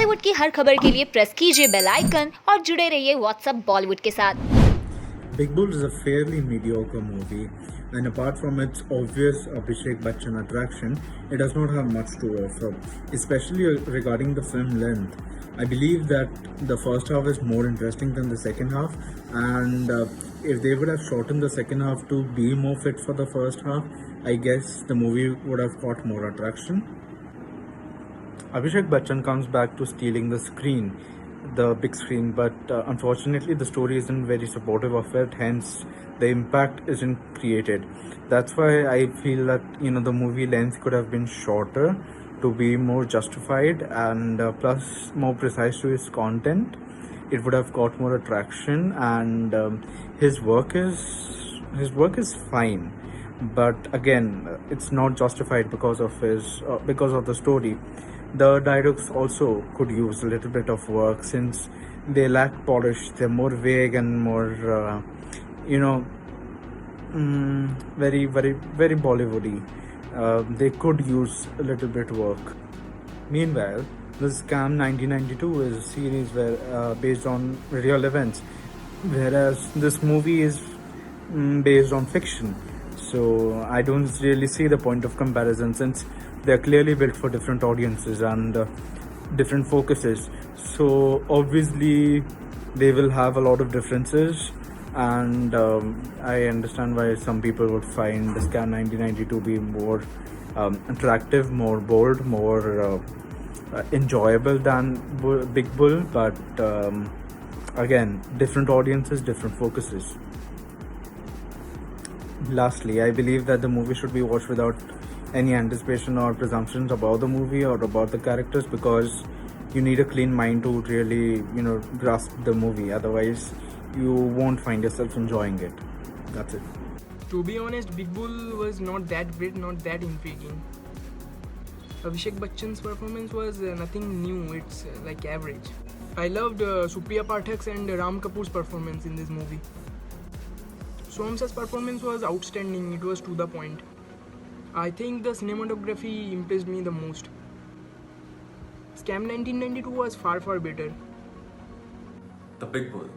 बॉलीवुड की हर खबर के लिए प्रेस कीजिए बेल आइकन और जुड़े रहिए व्हाट्सएप बॉलीवुड के साथ। Big Bull is a fairly mediocre movie, and apart from its obvious Abhishek Bachchan attraction, it does not have much to offer, especially regarding the film length. I believe that the first half is more interesting than the second half, and if they would have shortened the second half to be more fit for the first half, I guess the movie would have caught more attraction. Abhishek Bachchan comes back to stealing the big screen, but unfortunately, the story isn't very supportive of it. Hence, the impact isn't created. That's why I feel that the movie length could have been shorter to be more justified and plus more precise to its content. It would have got more attraction, and his work is fine, but again, it's not justified because of the story. The dialogues also could use a little bit of work since they lack polish. They're more vague and more, very, very, very Bollywoody. They could use a little bit work. Meanwhile, the Scam 1992 is a series based on real events, whereas this movie is based on fiction. So I don't really see the point of comparison since they're clearly built for different audiences and different focuses. So obviously they will have a lot of differences, and I understand why some people would find the Scam 1992 be more attractive, more bold, more enjoyable than Big Bull. But again, different audiences, different focuses. Lastly, I believe that the movie should be watched without any anticipation or presumptions about the movie or about the characters, because you need a clean mind to really, grasp the movie. Otherwise, you won't find yourself enjoying it. That's it. To be honest, Big Bull was not that great, not that intriguing. Abhishek Bachchan's performance was nothing new, it's like average. I loved Supriya Pathak's and Ram Kapoor's performance in this movie. Soham Shah's performance was outstanding, it was to the point. I think the cinematography impressed me the most. Scam 1992 was far better. The Big Bull.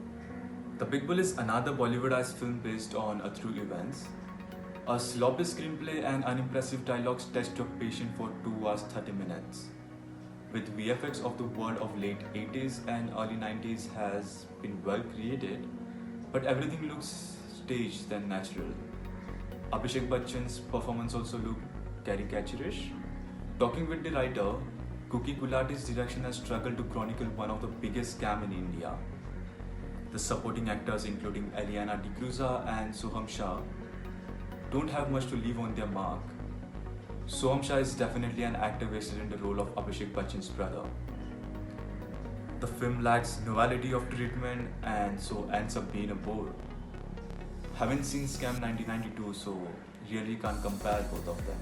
The Big Bull is another Bollywoodized film based on true events. A sloppy screenplay and unimpressive dialogues test your patience for 2 hours 30 minutes. With VFX of the world of late 80s and early 90s has been well created, but everything looks staged than natural. Abhishek Bachchan's performance also looked caricaturish. Talking with the writer, Kuki Gulati's direction has struggled to chronicle one of the biggest scams in India. The supporting actors, including Eliana D'Cruza and Soham Shah, don't have much to leave on their mark. Soham Shah is definitely an actor wasted in the role of Abhishek Bachchan's brother. The film lacks novelty of treatment and so ends up being a bore. Haven't seen Scam 1992, so really can't compare both of them.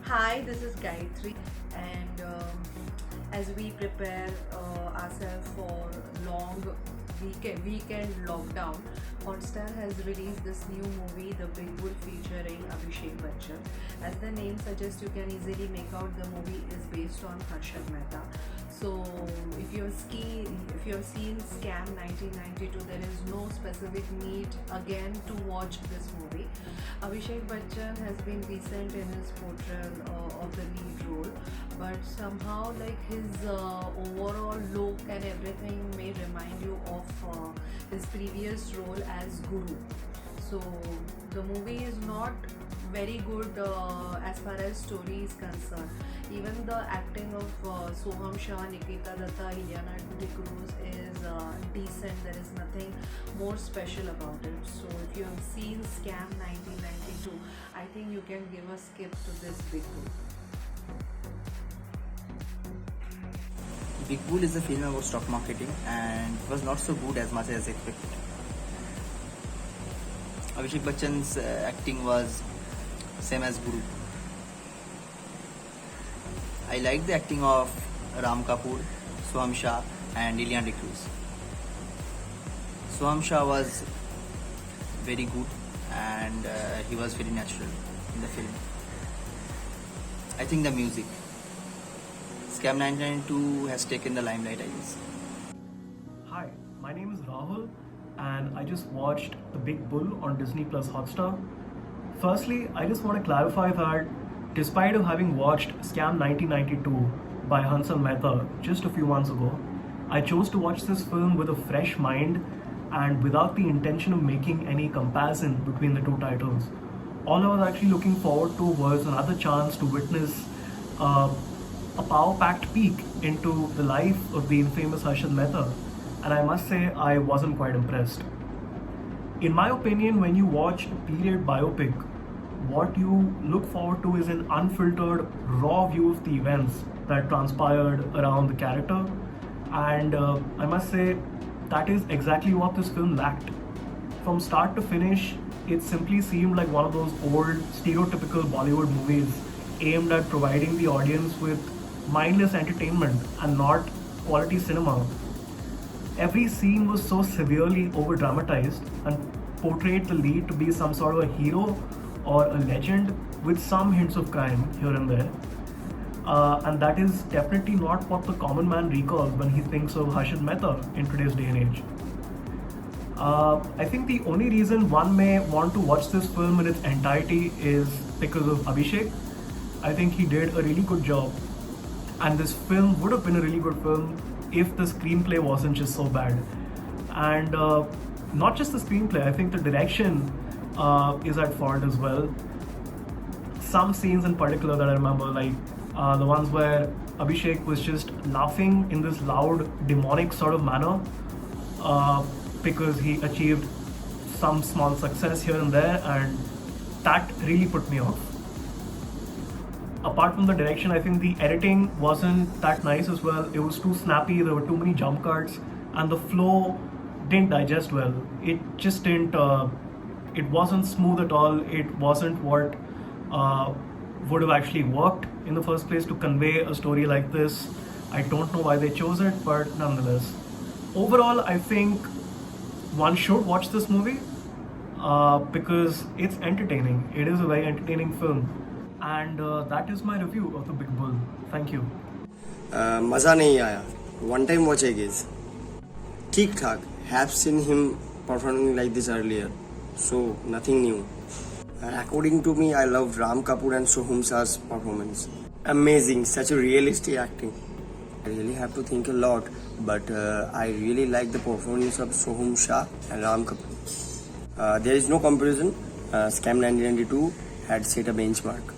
Hi, this is Gayatri, and as we prepare ourselves for long weekend lockdown, Hotstar has released this new movie, The Big Bull, featuring Abhishek Bachchan. As the name suggests, you can easily make out the movie is based on Harshad Mehta. So if you have seen Scam 1992, there is no specific need again to watch this movie. Abhishek Bachchan has been decent in his portrayal of the lead role, but somehow like his overall look and everything may remind you of his previous role as Guru. So the movie is not very good as far as story is concerned. Even the acting of Soham Shah, Nikita Datta, Eliana D'Cruz is decent. There is nothing more special about it. So if you have seen Scam 1992, I think you can give a skip to this Big Bull. Big Bull is a film about stock marketing and was not so good as much as expected. Abhishek Bachchan's acting was same as Guru. I like the acting of Ram Kapoor, Soham Shah and Eliana D'Cruz. Soham Shah was very good and he was very natural in the film. I think the music, Scam 1992 has taken the limelight, I guess. Hi, my name is Rahul, and I just watched The Big Bull on Disney Plus Hotstar. Firstly, I just want to clarify that despite of having watched Scam 1992 by Hansal Mehta just a few months ago, I chose to watch this film with a fresh mind and without the intention of making any comparison between the two titles. All I was actually looking forward to was another chance to witness a power-packed peek into the life of the infamous Harshad Mehta, and I must say I wasn't quite impressed. In my opinion, when you watch a period biopic, what you look forward to is an unfiltered, raw view of the events that transpired around the character, and I must say that is exactly what this film lacked. From start to finish, it simply seemed like one of those old, stereotypical Bollywood movies aimed at providing the audience with mindless entertainment and not quality cinema. Every scene was so severely over-dramatized and portrayed the lead to be some sort of a hero or a legend with some hints of crime here and there. And that is definitely not what the common man recalls when he thinks of Harshad Mehta in today's day and age. I think the only reason one may want to watch this film in its entirety is because of Abhishek. I think he did a really good job, and this film would have been a really good film if the screenplay wasn't just so bad. And not just the screenplay, I think the direction is at fault as well. Some scenes in particular that I remember, like the ones where Abhishek was just laughing in this loud, demonic sort of manner because he achieved some small success here and there, and that really put me off. Apart from the direction, I think the editing wasn't that nice as well. It was too snappy, there were too many jump cuts, and the flow didn't digest well. It just didn't, it wasn't smooth at all. It wasn't what would have actually worked in the first place to convey a story like this. I don't know why they chose it, but nonetheless. Overall, I think one should watch this movie because it's entertaining. It is a very entertaining film. And that is my review of The Big Bull. Thank you. मज़ा नहीं आया. One time watch I guess. ठीक ठाक. Have seen him performing like this earlier, so nothing new. According to me, I loved Ram Kapoor and Soham Shah's performance. Amazing, such a realistic acting. I really have to think a lot, but I really like the performance of Soham Shah and Ram Kapoor. There is no comparison. Scam 1992 had set a benchmark.